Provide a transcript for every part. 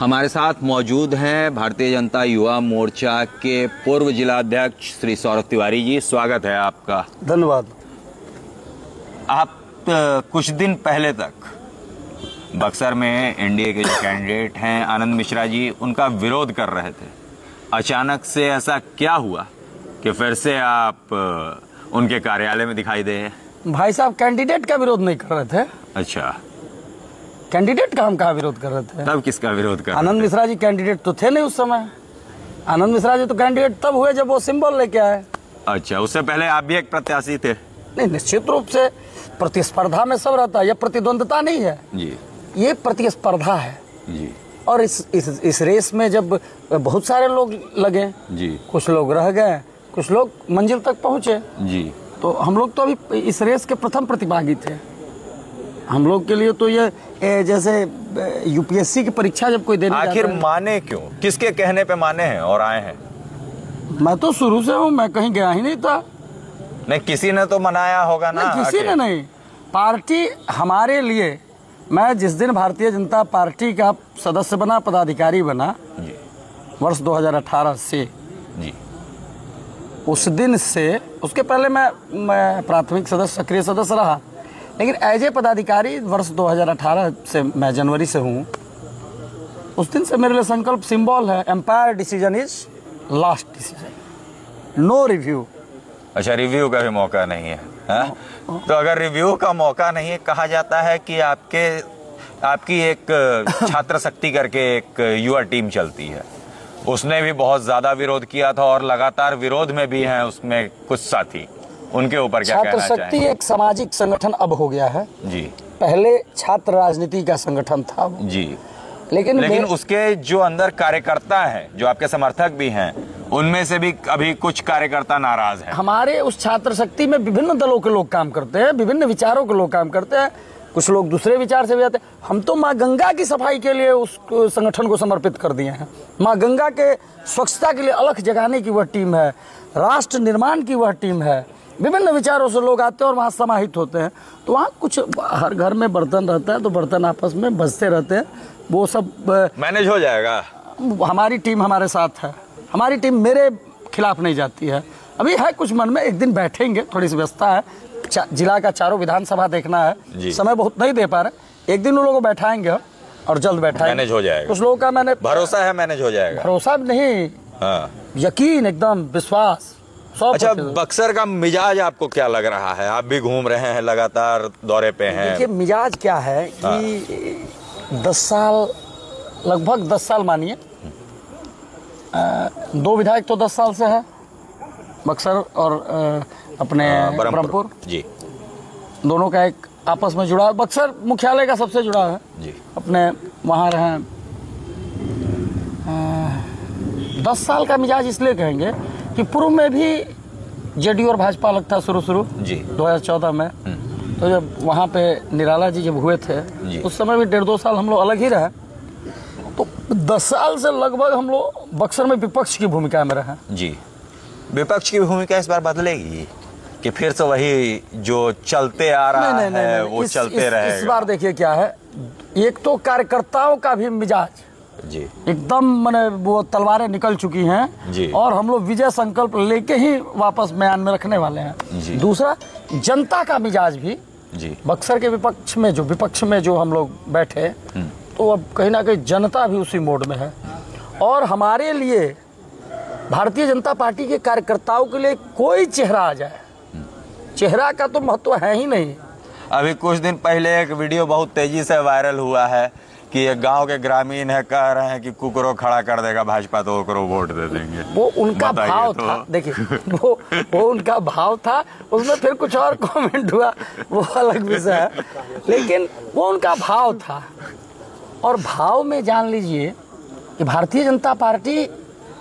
हमारे साथ मौजूद हैं भारतीय जनता युवा मोर्चा के पूर्व जिलाध्यक्ष श्री सौरभ तिवारी जी। स्वागत है आपका। धन्यवाद। आप कुछ दिन पहले तक बक्सर में एनडीए के जो कैंडिडेट हैं आनंद मिश्रा जी, उनका विरोध कर रहे थे। अचानक से ऐसा क्या हुआ कि फिर से आप उनके कार्यालय में दिखाई दे? भाई साहब, कैंडिडेट का विरोध नहीं कर रहे थे। अच्छा, कैंडिडेट का हम कहाँ विरोध कर रहे थे? तब किसका विरोध कर रहे थे? आनंद मिश्रा जी कैंडिडेट तो थे नहीं उस समय। आनंद मिश्रा जी तो कैंडिडेट तब हुए जब वो सिंबल लेके आए। अच्छा, उससे पहले आप भी एक प्रत्याशी थे? नहीं, निश्चित रूप से प्रतिस्पर्धा में सब रहता है। यह प्रतिद्वंदता नहीं है जी, ये प्रतिस्पर्धा है जी। और इस रेस में जब बहुत सारे लोग लगे जी, कुछ लोग रह गए, कुछ लोग मंजिल तक पहुंचे जी, तो हम लोग तो अभी इस रेस के प्रथम प्रतिभागी थे। हम लोग के लिए तो ये जैसे यूपीएससी की परीक्षा जब कोई देने आखिर माने क्यों? किसके कहने पे माने हैं और आए हैं? मैं तो शुरू से हूँ, मैं कहीं गया ही नहीं था। नहीं, किसी ने तो मनाया होगा ना? किसी ने नहीं। पार्टी हमारे लिए, मैं जिस दिन भारतीय जनता पार्टी का सदस्य बना, पदाधिकारी बना जी, वर्ष 2018 से जी, उस दिन से, उसके पहले मैं प्राथमिक सदस्य, सक्रिय सदस्य रहा, लेकिन एज ए पदाधिकारी वर्ष 2018 से मैं जनवरी से हूँ। उस दिन से मेरे लिए संकल्प सिंबल है, umpire decision is last decision, no review. अच्छा, रिव्यू का भी मौका नहीं है, है? तो अगर रिव्यू का मौका नहीं है, कहा जाता है कि आपकी एक छात्र शक्ति करके एक युवा टीम चलती है, उसने भी बहुत ज्यादा विरोध किया था और लगातार विरोध में भी हैं उसमें कुछ साथी, उनके ऊपर क्या कहना चाहेंगे? छात्र शक्ति एक सामाजिक संगठन अब हो गया है जी। पहले छात्र राजनीति का संगठन था जी, लेकिन उसके जो अंदर कार्यकर्ता हैं, जो आपके समर्थक भी हैं, उनमें से भी अभी कुछ कार्यकर्ता नाराज हैं। हमारे उस छात्र शक्ति में विभिन्न दलों के लोग काम करते हैं, विभिन्न विचारों के लोग काम करते हैं, कुछ लोग दूसरे विचार से भी आते हैं। हम तो माँ गंगा की सफाई के लिए उस संगठन को समर्पित कर दिए हैं। माँ गंगा के स्वच्छता के लिए अलख जगाने की वह टीम है, राष्ट्र निर्माण की वह टीम है। विभिन्न विचारों से लोग आते हैं और वहाँ समाहित होते हैं। तो वहाँ कुछ, हर घर में बर्तन रहता है तो बर्तन आपस में बजते रहते हैं, वो सब मैनेज हो जाएगा। हमारी टीम हमारे साथ है, हमारी टीम मेरे खिलाफ नहीं जाती है। अभी है कुछ मन में, एक दिन बैठेंगे, थोड़ी सी व्यवस्था है, जिला का चारों विधानसभा देखना है, समय बहुत नहीं दे पा रहे, एक दिन उन लोगों को बैठाएंगे और जल्द बैठाएंगे, मैनेज हो जाएगा। कुछ लोगों का मैंने भरोसा है मैनेज हो जाएगा। भरोसा नहीं, हाँ, यकीन, एकदम विश्वास। अच्छा, बक्सर का मिजाज आपको क्या लग रहा है? आप भी घूम रहे हैं, लगातार दौरे पे हैं। देखिए, मिजाज क्या है कि 10 साल, लगभग 10 साल मानिए, 2 विधायक तो 10 साल से है, बक्सर और अपने ब्रह्मपुर जी, दोनों का एक आपस में जुड़ा। बक्सर मुख्यालय का सबसे जुड़ा है जी, अपने वहाँ रहे। 10 साल का मिजाज इसलिए कहेंगे कि पूर्व में भी जेडीयू और भाजपा अलग था शुरू जी, 2014 में। तो जब वहाँ पे निराला जी जब हुए थे, उस समय भी 1.5-2 साल हम लोग अलग ही रहे। तो 10 साल से लगभग हम लोग बक्सर में विपक्ष की भूमिका में रहे जी। विपक्ष की भूमिका इस बार बदलेगी कि फिर से वही जो चलते आ रहा है वो चलते रहेगा? इस बार देखिए क्या है, एक तो कार्यकर्ताओं का भी मिजाज जी एकदम, माने वो तलवारें निकल चुकी हैं जी, और हम लोग विजय संकल्प लेके ही वापस मैदान में रखने वाले हैं। दूसरा, जनता का मिजाज भी जी, बक्सर के विपक्ष में जो हम लोग बैठे, तो अब कहीं ना कहीं जनता भी उसी मोड में है। और हमारे लिए, भारतीय जनता पार्टी के कार्यकर्ताओं के लिए कोई चेहरा आ जाए, चेहरा का तो महत्व है ही नहीं। अभी कुछ दिन पहले एक वीडियो बहुत तेजी से वायरल हुआ है कि एक गांव के ग्रामीण है, कह रहे हैं कि कुकरो खड़ा कर देगा भाजपा तो ओकरो वोट दे देंगे। वो उनका भाव था, देखिए वो उनका भाव था, उसमें फिर कुछ और कमेंट हुआ, वो अलग विषय है, लेकिन वो उनका भाव था। और भाव में जान लीजिए कि भारतीय जनता पार्टी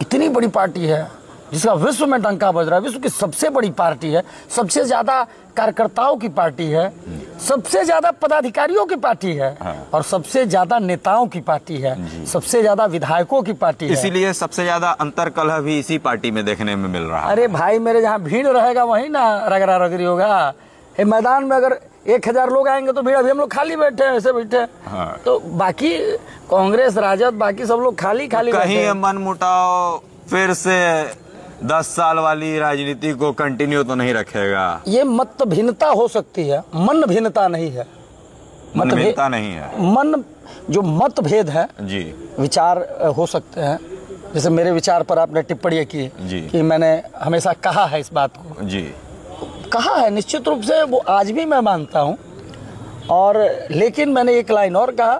इतनी बड़ी पार्टी है जिसका विश्व में डंका बज रहा है, विश्व की सबसे बड़ी पार्टी है, सबसे ज्यादा कार्यकर्ताओं की पार्टी है, सबसे ज्यादा पदाधिकारियों की पार्टी है, हाँ, और सबसे ज्यादा नेताओं की पार्टी है, सबसे ज्यादा विधायकों की पार्टी है। इसीलिए सबसे ज्यादा अंतरकलह भी इसी पार्टी में देखने में मिल रहा है। अरे भाई मेरे, जहाँ भीड़ रहेगा वहीं ना रगड़ा रगड़ी होगा। मैदान में अगर 1000 लोग आएंगे तो भीड़, अभी हम लोग खाली बैठे हैं, ऐसे बैठे हैं। हाँ। तो बाकी कांग्रेस, राजद, बाकी सब लोग खाली बैठे कहीं हैं। मन मुटाव फिर से 10 साल वाली राजनीति को कंटिन्यू तो नहीं रखेगा? ये मत भिन्नता हो सकती है, मन भिन्नता नहीं है। मन भिन्नता नहीं है, मन जो मतभेद है जी, विचार हो सकते हैं। जैसे मेरे विचार पर आपने टिप्पणी की जी, कि मैंने हमेशा कहा है इस बात को, जी, कहा है, निश्चित रूप से वो आज भी मैं मानता हूँ। और लेकिन मैंने एक लाइन और कहा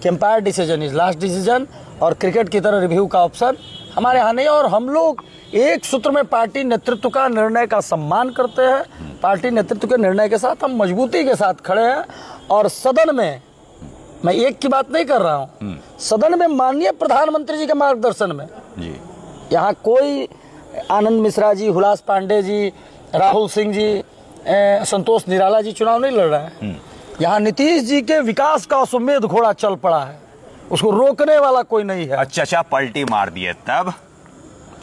कि umpire decision is last decision, और क्रिकेट की तरह रिव्यू का ऑप्शन हमारे यहाँ नहीं। और हम लोग एक सूत्र में पार्टी नेतृत्व का निर्णय का सम्मान करते हैं। पार्टी नेतृत्व के निर्णय के साथ हम मजबूती के साथ खड़े हैं। और सदन में, मैं एक की बात नहीं कर रहा हूँ, सदन में माननीय प्रधानमंत्री जी के मार्गदर्शन में जी, यहाँ कोई आनंद मिश्रा जी, हुलास पांडे जी, राहुल सिंह जी, संतोष निराला जी चुनाव नहीं लड़ रहे हैं। यहाँ नीतीश जी के विकास का अश्वमेध घोड़ा चल पड़ा है, उसको रोकने वाला कोई नहीं है। अच्छा पलटी मार दिए तब?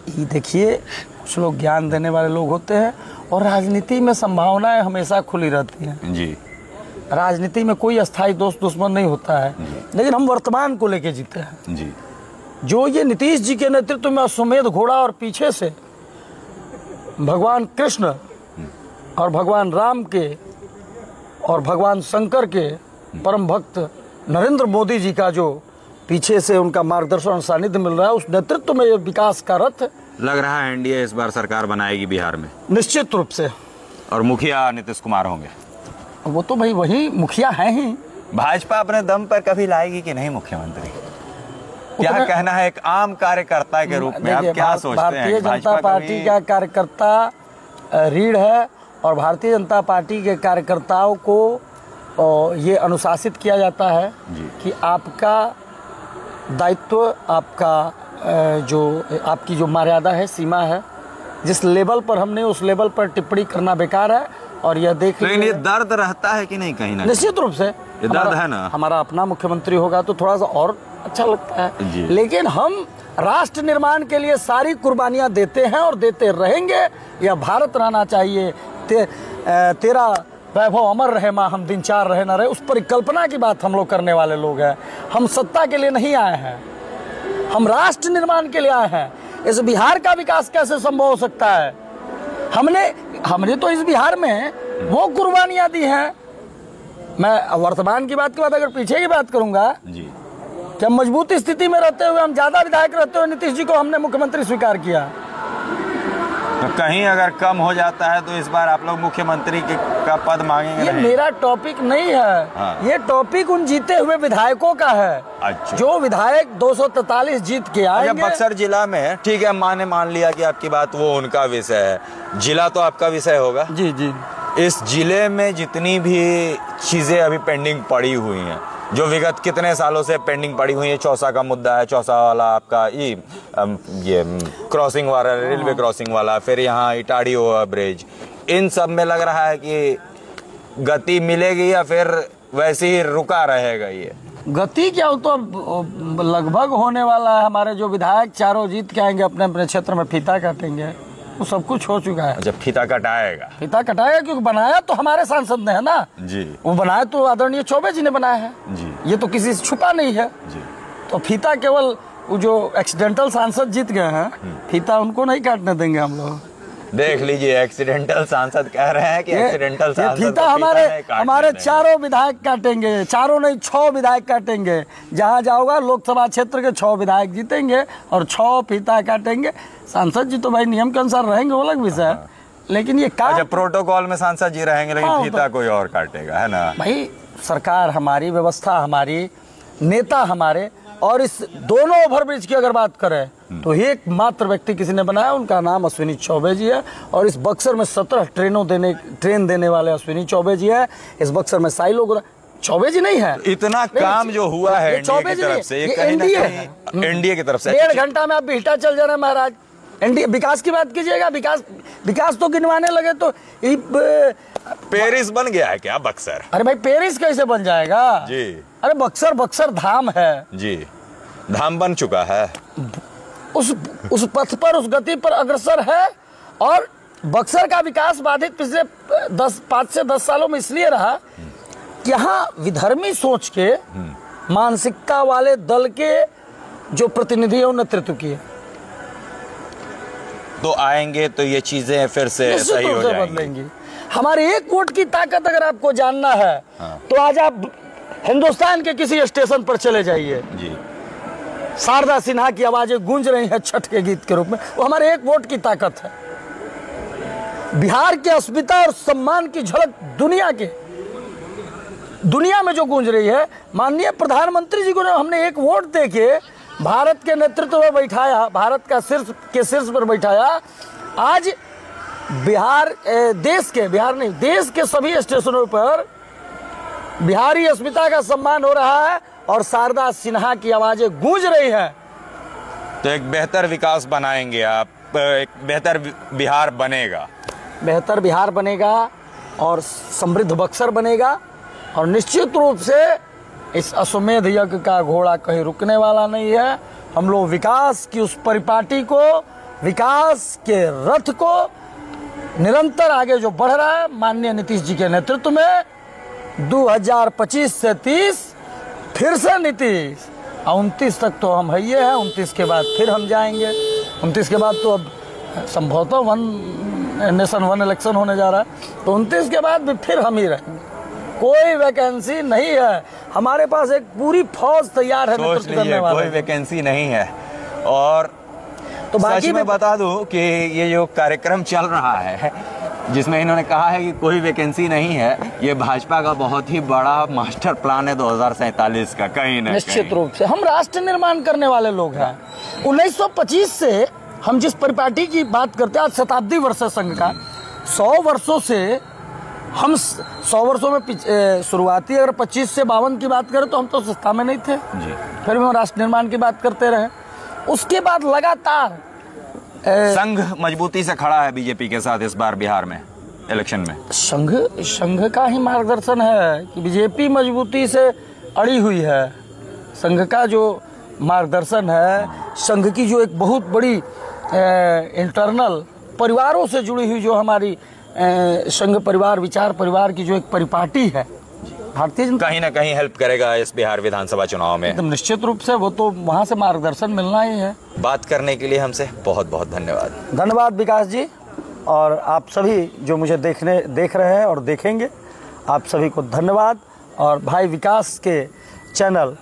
ये देखिए, कुछ लोग ज्ञान देने वाले लोग होते हैं, और राजनीति में संभावनाएं हमेशा खुली रहती हैं जी। राजनीति में कोई अस्थायी दोस्त दुश्मन नहीं होता है, लेकिन हम वर्तमान को लेके जीते हैं जी। जो ये नीतीश जी के नेतृत्व में अश्वमेध घोड़ा, और पीछे से भगवान कृष्ण और भगवान राम के और भगवान शंकर के परम भक्त नरेंद्र मोदी जी का जो पीछे से उनका मार्गदर्शन और सानिध्य मिल रहा है, उस नेतृत्व में ये विकास का रथ लग रहा है एनडीए इस बार सरकार बनाएगी बिहार में, निश्चित रूप से। और मुखिया नीतीश कुमार होंगे। वो तो भाई वही मुखिया हैं ही। भाजपा अपने दम पर कभी लाएगी कि नहीं मुख्यमंत्री? क्या कहना है एक आम कार्यकर्ता के रूप में, आप क्या सोचते हैं? भारतीय जनता पार्टी का कार्यकर्ता रीढ़ है, और भारतीय जनता पार्टी के कार्यकर्ताओं को ये अनुशासित किया जाता है कि आपका दायित्व, आपका जो आपकी जो मर्यादा है, सीमा है, जिस लेवल पर हमने, उस लेवल पर टिप्पणी करना बेकार है। और यह देख, लेकिन ये दर्द रहता है कि नहीं कहीं ना? निश्चित रूप से ये दर्द है ना। हमारा अपना मुख्यमंत्री होगा तो थोड़ा सा और अच्छा लगता है, लेकिन हम राष्ट्र निर्माण के लिए सारी कुर्बानियां देते हैं और देते रहेंगे। यह भारत रहना चाहिए, तेरा वैभव अमर रहे, माँ हम दिन चार रहे न रहे, उस परिकल्पना की बात हम लोग करने वाले लोग हैं। हम सत्ता के लिए नहीं आए हैं, हम राष्ट्र निर्माण के लिए आए हैं। इस बिहार का विकास कैसे संभव हो सकता है? हमने तो इस बिहार में वो कुर्बानियां दी हैं। मैं वर्तमान की बात के बाद अगर पीछे की बात करूंगा जी, कि मजबूत स्थिति में रहते हुए, हम ज्यादा विधायक रहते हुए नीतीश जी को हमने मुख्यमंत्री स्वीकार किया। तो कहीं अगर कम हो जाता है तो इस बार आप लोग मुख्यमंत्री का पद मांगेंगे? ये नहीं? मेरा टॉपिक नहीं है। हाँ। ये टॉपिक उन जीते हुए विधायकों का है। अच्छा। जो विधायक 243 जीत के आएंगे। बक्सर जिला में, ठीक है, मान लिया कि आपकी बात वो उनका विषय है, जिला तो आपका विषय होगा। जी जी। इस जिले में जितनी भी चीजें अभी पेंडिंग पड़ी हुई हैं, जो विगत कितने सालों से पेंडिंग पड़ी हुई है, चौसा का मुद्दा है, चौसा वाला आपका ये क्रॉसिंग वाला, रेलवे क्रॉसिंग वाला, फिर यहाँ इटाड़ी ओवर ब्रिज, इन सब में लग रहा है कि गति मिलेगी या फिर वैसे ही रुका रहेगा? ये गति क्या, हो तो लगभग होने वाला है। हमारे जो विधायक चारों जीत के आएंगे, अपने अपने क्षेत्र में फीता काटेंगे, वो सब कुछ हो चुका है। जब फीता कटाएगा, फीता कटाएगा, क्योंकि बनाया तो हमारे सांसद ने है ना जी, वो बनाया तो आदरणीय चौबे जी ने बनाया है जी, ये तो किसी से छुपा नहीं है जी। तो फीता केवल वो जो एक्सीडेंटल सांसद जीत गए हैं, फीता उनको नहीं काटने देंगे हम लोग। देख लीजिए, एक्सीडेंटल सांसद कह रहे हैं कि एक्सीडेंटल सांसद फीता हमारे चारों विधायक काटेंगे, चारों नहीं 6 विधायक काटेंगे। जहां जाओगा लोकसभा क्षेत्र के 6 विधायक जीतेंगे और 6 फीता काटेंगे। सांसद जी तो भाई नियम के अनुसार रहेंगे, वो अलग विषय है, लेकिन ये काम प्रोटोकॉल में सांसद जी रहेंगे, लेकिन फीता कोई और काटेगा, है ना? भाई सरकार हमारी, व्यवस्था हमारी, नेता हमारे, और इस दोनों ओवरब्रिज की अगर बात करें तो एक मात्र व्यक्ति किसी ने बनाया, उनका नाम अश्विनी चौबे जी है। और इस बक्सर में 17 ट्रेन देने वाले अश्विनी चौबे जी है। इस बक्सर में साई लोग, चौबे जी नहीं है। इतना काम जो हुआ है एनडीए की तरफ से, एनडीए की तरफ से 1.5 घंटा में आप बिल्टा चल जा रहे हैं महाराज। एनडीए विकास की बात कीजिएगा, विकास तो गिनवाने लगे तो पेरिस बन गया है क्या बक्सर? अरे भाई पेरिस कैसे बन जाएगा जी? अरे बक्सर धाम है जी, धाम बन चुका है। उस पथ पर, उस गति पर अग्रसर है। और बक्सर का विकास बाधित पिछले 5 से 10 सालों में इसलिए रहा कि यहाँ विधर्मी सोच के मानसिकता वाले दल के जो प्रतिनिधियों ने नेतृत्व किए, तो आएंगे तो ये चीजें फिर से सही हो जाएंगी, बदलेंगी। हमारे एक वोट की ताकत अगर आपको जानना है तो आज आप हिंदुस्तान के किसी स्टेशन पर चले जाइए जी, शारदा सिन्हा की आवाजें गूंज रही हैं छठ के गीत के रूप में, वो हमारे एक वोट की ताकत है। बिहार की अस्मिता और सम्मान की झलक दुनिया में जो गूंज रही है, माननीय प्रधानमंत्री जी को हमने एक वोट देके भारत के नेतृत्व में बैठाया, भारत का शीर्ष पर बैठाया। आज देश के सभी स्टेशनों पर बिहारी अस्मिता का सम्मान हो रहा है और शारदा सिन्हा की आवाजें गूंज रही हैं। तो एक बेहतर विकास बनाएंगे आप, एक बेहतर बिहार बनेगा, बेहतर बिहार बनेगा और समृद्ध बक्सर बनेगा। और निश्चित रूप से इस अश्वमेध यज्ञ का घोड़ा कहीं रुकने वाला नहीं है। हम लोग विकास की उस परिपाटी को, विकास के रथ को निरंतर आगे जो बढ़ रहा है माननीय नीतीश जी के नेतृत्व में, 2025 से 30 फिर से नीतीश, 29 तक तो हम है, 29 के बाद फिर हम जाएंगे। 29 के बाद तो अब संभवतः 1 नेशन 1 इलेक्शन होने जा रहा है, तो 29 के बाद भी फिर हम ही रहेंगे। कोई वैकेंसी नहीं है, हमारे पास एक पूरी फौज तैयार है नेतृत्व करने वाला। कोई वैकेंसी नहीं है। और तो बाकी मैं बता दूं कि ये जो कार्यक्रम चल रहा है जिसमें इन्होंने कहा है कि कोई वैकेंसी नहीं है, ये भाजपा का बहुत ही बड़ा मास्टर प्लान है 2047 का, कहीं ना निश्चित रूप से हम राष्ट्र निर्माण करने वाले लोग हैं। 1925 से हम जिस परिपाटी की बात करते हैं, आज शताब्दी वर्ष है संघ का, 100 वर्षों से हम 100 वर्षों में शुरुआती अगर 25 से 52 की बात करें तो हम तो सत्ता में नहीं थे जी। फिर भी हम राष्ट्र निर्माण की बात करते रहे। उसके बाद लगातार संघ मजबूती से खड़ा है बीजेपी के साथ इस बार बिहार में इलेक्शन में। संघ का ही मार्गदर्शन है कि बीजेपी मजबूती से अड़ी हुई है। संघ का जो मार्गदर्शन है, संघ की जो एक बहुत बड़ी इंटरनल परिवारों से जुड़ी हुई जो हमारी संघ परिवार, विचार परिवार की जो एक परिपाटी है, भारतीय जनता कहीं ना कहीं हेल्प करेगा इस बिहार विधानसभा चुनाव में। एकदम निश्चित रूप से, वो तो वहाँ से मार्गदर्शन मिलना ही है। बात करने के लिए हमसे बहुत बहुत धन्यवाद। धन्यवाद विकास जी, और आप सभी जो मुझे देख रहे हैं और देखेंगे, आप सभी को धन्यवाद। और भाई विकास के channel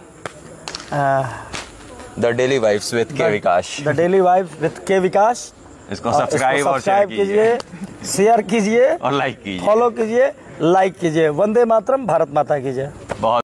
the daily vibes with के विकास, द डेली वाइब्स विद के विकास, इसको सब्सक्राइब और शेयर कीजिए, शेयर कीजिए और लाइक कीजिए, फॉलो कीजिए, लाइक कीजिए। वंदे मातरम, भारत माता की जय।